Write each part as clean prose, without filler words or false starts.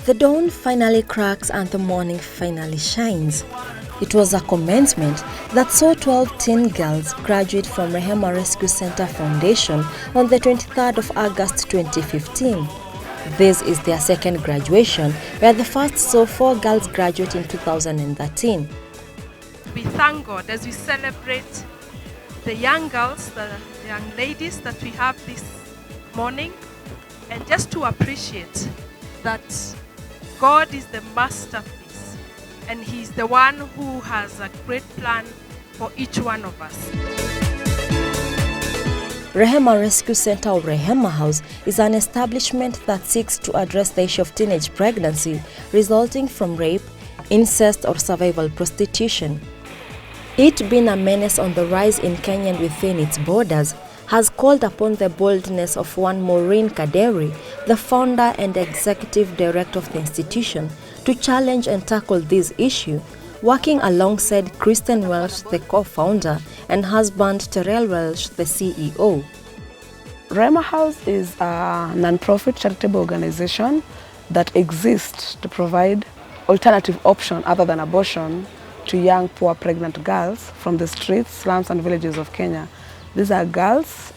The dawn finally cracks and the morning finally shines. It was a commencement that saw 12 teen girls graduate from Rehema Rescue Center Foundation on the 23rd of August 2015. This is their second graduation, where the first saw 4 girls graduate in 2013. We thank God as we celebrate the young girls, the young ladies that we have this morning, and just to appreciate that God is the master of this, and He's the one who has a great plan for each one of us. Rehema Rescue Center or Rehema House is an establishment that seeks to address the issue of teenage pregnancy resulting from rape, incest or survival prostitution. It being a menace on the rise in Kenya and within its borders, has called upon the boldness of one Maureen Kaderi, the founder and executive director of the institution, to challenge and tackle this issue, working alongside Kristen Welsh, the co-founder, and husband Terrell Welsh, the CEO. Rehema House is a non-profit charitable organization that exists to provide alternative option other than abortion to young, poor, pregnant girls from the streets, slums and villages of Kenya. These are girls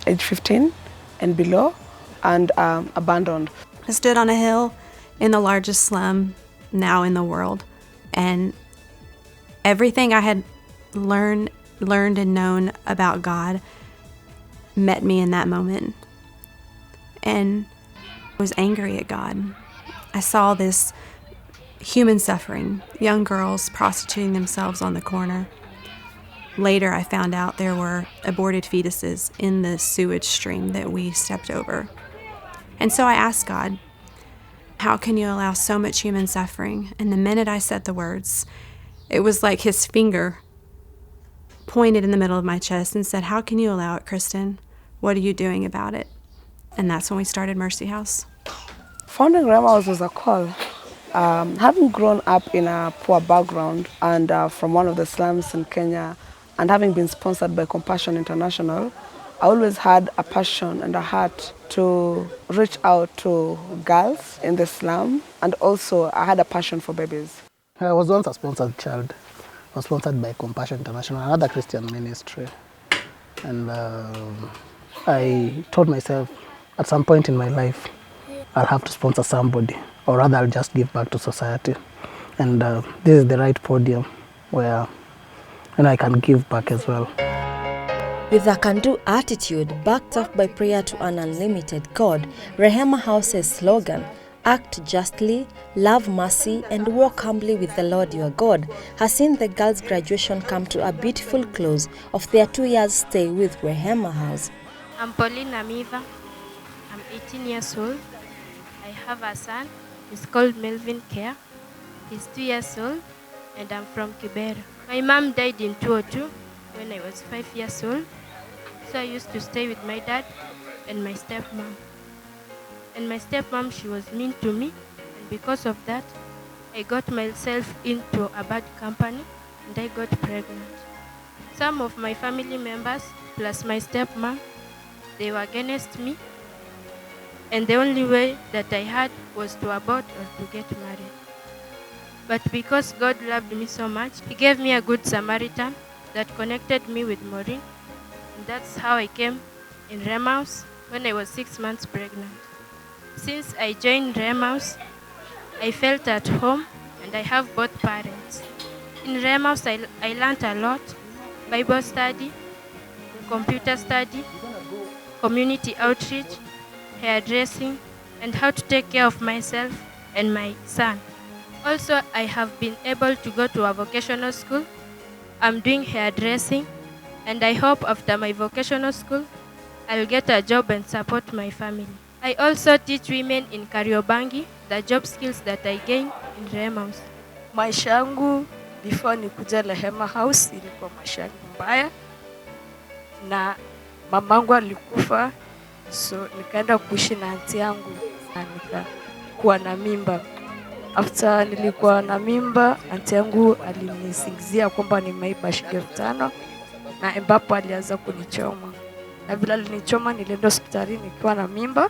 age 15 and below and abandoned. I stood on a hill in the largest slum now in the world, and everything I had learned and known about God met me in that moment. And I was angry at God. I saw this human suffering, young girls prostituting themselves on the corner. Later, I found out there were aborted fetuses in the sewage stream that we stepped over. And so I asked God, how can you allow so much human suffering? And the minute I said the words, it was like his finger pointed in the middle of my chest and said, how can you allow it, Kristen? What are you doing about it? And that's when we started Mercy House. Founding Rehema House was a call. Having grown up in a poor background and from one of the slums in Kenya, and having been sponsored by Compassion International, I always had a passion and a heart to reach out to girls in the slum, and also I had a passion for babies. I was once a sponsored child. I was sponsored by Compassion International, another Christian ministry. And I told myself at some point in my life, I'll have to sponsor somebody, or rather I'll just give back to society. And this is the right podium where I can give back as well. With a can-do attitude backed up by prayer to an unlimited God, Rehema House's slogan, "Act justly, love mercy, and walk humbly with the Lord your God," has seen the girls' graduation come to a beautiful close of their 2 years stay with Rehema House. I'm Pauline Amiva. I'm 18 years old. I have a son. He's called Melvin Care. He's 2 years old, and I'm from Kibera. My mom died in 2002 when I was 5 years old. So I used to stay with my dad and my stepmom. And my stepmom, she was mean to me. And because of that, I got myself into a bad company and I got pregnant. Some of my family members, plus my stepmom, they were against me. And the only way that I had was to abort or to get married. But because God loved me so much, He gave me a good Samaritan that connected me with Maureen. And that's how I came in Rehema House when I was 6 months pregnant. Since I joined Rehema House, I felt at home and I have both parents. In Rehema House, I learned a lot: Bible study, computer study, community outreach, hairdressing, and how to take care of myself and my son. Also, I have been able to go to a vocational school. I'm doing hairdressing, and I hope after my vocational school, I'll get a job and support my family. I also teach women in Kariobangi the job skills that I gained in Rehema House. Maisha yangu before nikuja Rehema House ilikuwa maisha yangu mbaya, na mamangu alikufa, so nikaenda kuishi na aunti yangu na nikakuwa na mimba. After nilikuwa na mimba, aunti yangu alinisingizia kwamba nimeiba shilingi 5,000 na ambapo alianza kunichoma. Na bila alinichoma nilienda hospitali nikiwa na mimba,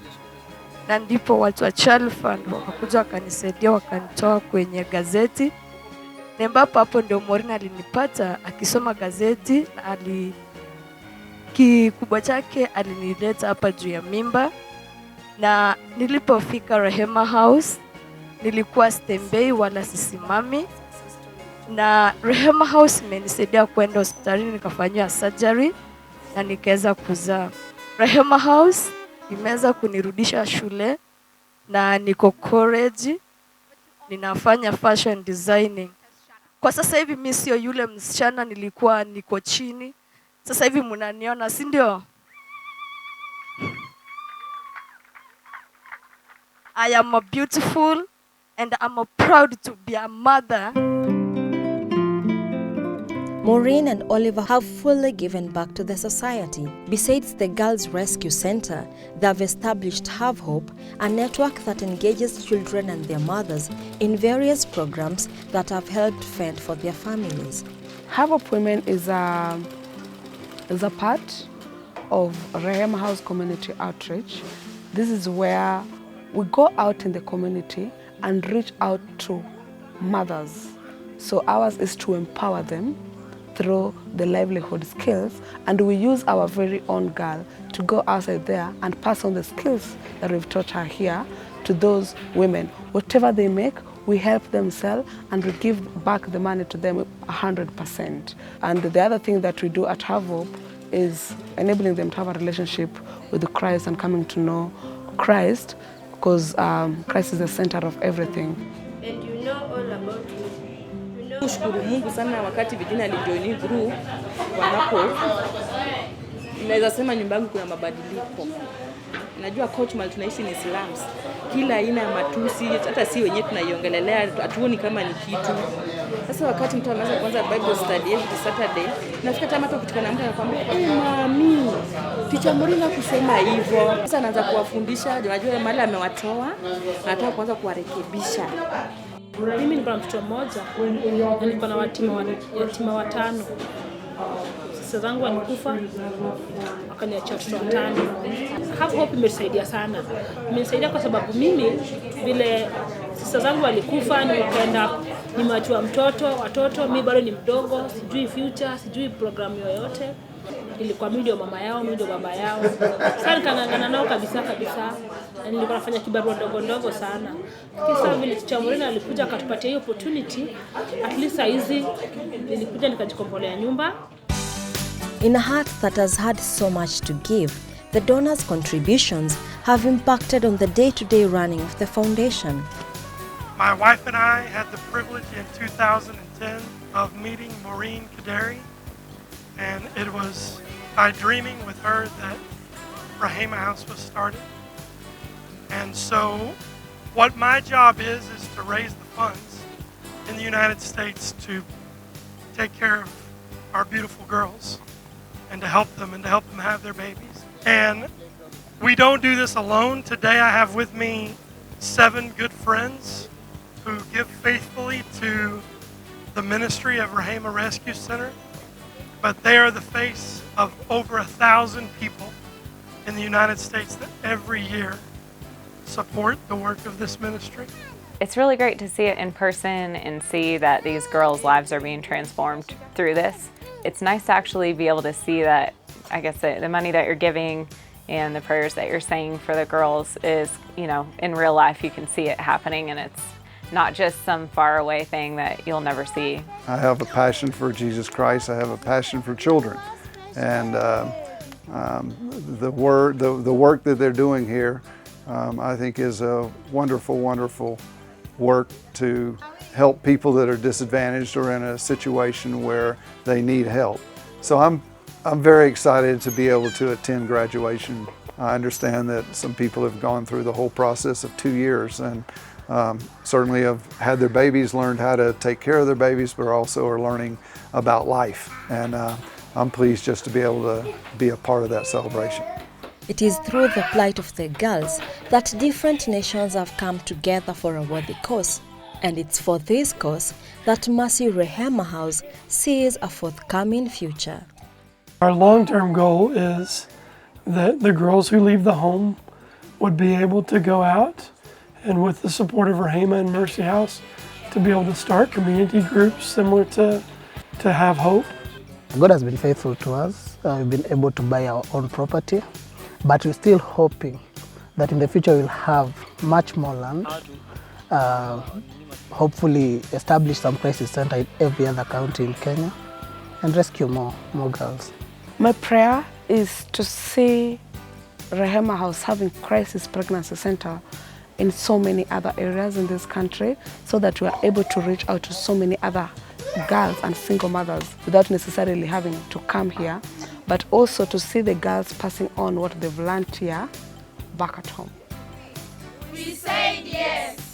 na ndipo watu wa Child Fund wakakuja wakanisaidia, wakanitoa kwenye gazeti, na ambapo hapo ndio Maureen alinipata akisoma gazeti, na kikubwa chake alinileta hapa juu ya mimba. Na nilipofika Rehema House nilikuwa stembei wala sisimami, na Rehema House imenisaidia kwenda hospitalini nikafanywa surgery na nikaweza kuzaa. Rehema House imeweza kunirudisha shule na niko college, ninafanya fashion designing. Kwa sasa hivi mimi sio yule msichana nilikuwa niko chini. Sasa hivi mnaniona, si ndio? I am a beautiful and I'm proud to be a mother. Maureen and Oliver have fully given back to the society. Besides the Girls Rescue Center, they have established Have Hope, a network that engages children and their mothers in various programs that have helped fend for their families. Have Hope Women is a part of Rehema House Community Outreach. This is where we go out in the community and reach out to mothers. So ours is to empower them through the livelihood skills, and we use our very own girl to go outside there and pass on the skills that we've taught her here to those women. Whatever they make, we help them sell and we give back the money to them 100%. And the other thing that we do at Have Hope is enabling them to have a relationship with Christ and coming to know Christ, because Christ is the center of everything. And you know all about me. Kushukuru Mungu sana wakati vijana alijoin group wanapo, naweza sema nyumba yangu kuna mabadiliko. Najua coach mali tunaishi ni slums. Kila aina ya matusi, hata si wenyewe tunaiongelelea, hatuoni kama ni kitu. Sasa wakati mtu anaanza kuanza Bible study every Saturday, nafika kama hata kutikana mtu anakuambia, mami, teacher Maureen kusema hivyo. Sasa anaanza kuwafundisha, unajua mahali amewatoa, anataka kuanza kuwarekebisha. Mimi niko na mtoto mmoja na niko na yatima watano. Sasa zangu walikufa wakaniachia watoto watano. Have Hope imesaidia sana. Imesaidia kwa sababu mimi vile sasa zangu walikufa, nikaenda nimeachwa watoto, mimi bado ni mdogo, sijui future, sijui program yoyote. Ilikuwa mimi ndio mama yao, mimi ndio baba yao. Sasa nikangangana nao kabisa. Na nilikuwa nafanya kibarua ndogo sana. Kisa vile teacher Maureen alikuja akatupatia hiyo opportunity, at least hizi nilikuja nikajikombolea nyumba. In a heart that has had so much to give, the donors' contributions have impacted on the day-to-day running of the foundation. My wife and I had the privilege in 2010 of meeting Maureen Kaderi, and it was by dreaming with her that Rehema House was started. And so what my job is to raise the funds in the United States to take care of our beautiful girls and to help them have their babies. And we don't do this alone. Today I have with me 7 good friends who give faithfully to the ministry of Rehema Rescue Center, but they are the face of over 1,000 people in the United States that every year support the work of this ministry. It's really great to see it in person and see that these girls' lives are being transformed through this. It's nice to actually be able to see that, I guess, the money that you're giving and the prayers that you're saying for the girls is, in real life you can see it happening, and it's not just some faraway thing that you'll never see. I have a passion for Jesus Christ. I have a passion for children, and the work that they're doing here, I think, is a wonderful work to help people that are disadvantaged or in a situation where they need help. So I'm very excited to be able to attend graduation. I understand that some people have gone through the whole process of 2 years, and certainly have had their babies, learned how to take care of their babies, but also are learning about life. And I'm pleased just to be able to be a part of that celebration. It is through the plight of the girls that different nations have come together for a worthy cause. And it's for this cause that Mercy Rehema House sees a forthcoming future. Our long-term goal is that the girls who leave the home would be able to go out and with the support of Rehema and Mercy House to be able to start community groups similar to Have Hope. God has been faithful to us. We've been able to buy our own property, but we're still hoping that in the future we'll have much more land. Hopefully establish some crisis center in every other county in Kenya and rescue more girls. My prayer is to see Rehema House having crisis pregnancy center in so many other areas in this country so that we are able to reach out to so many other girls and single mothers without necessarily having to come here, but also to see the girls passing on what they've learned here back at home. We say yes.